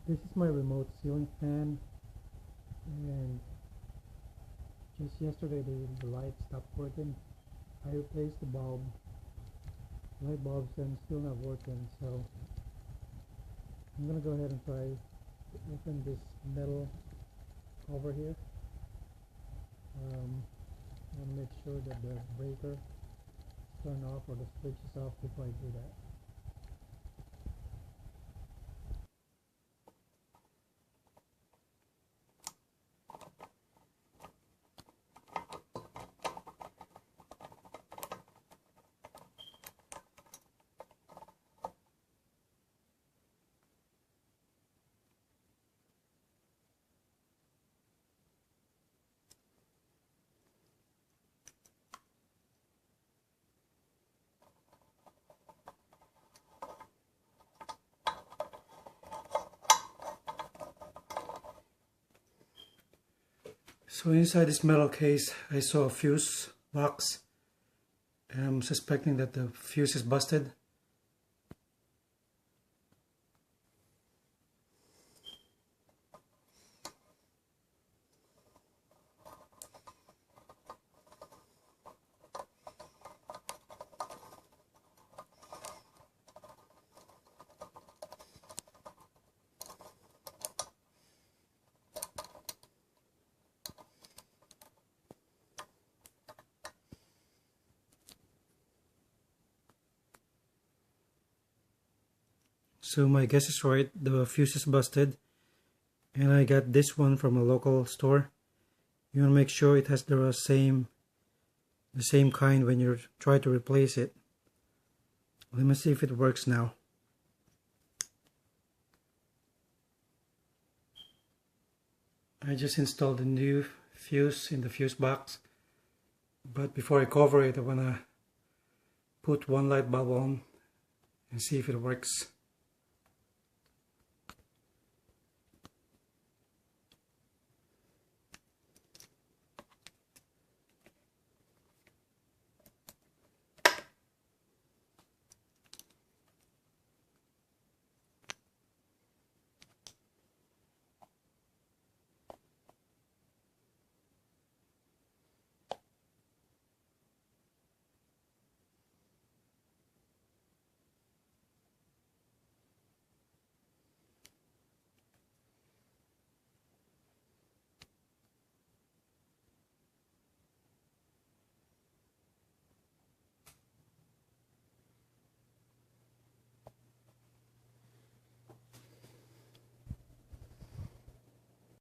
This is my remote ceiling fan, and just yesterday the light stopped working. I replaced the light bulbs, and still not working. So I'm gonna go ahead and try to open this metal over here. And make sure that the breaker is turned off or the switch is off before I do that. So inside this metal case, I saw a fuse box, and I'm suspecting that the fuse is busted. So my guess is right, the fuse is busted, and I got this one from a local store. You want to make sure it has the same kind when you try to replace it. Let me see if it works now. I just installed a new fuse in the fuse box, but before I cover it, I want to put one light bulb on and see if it works.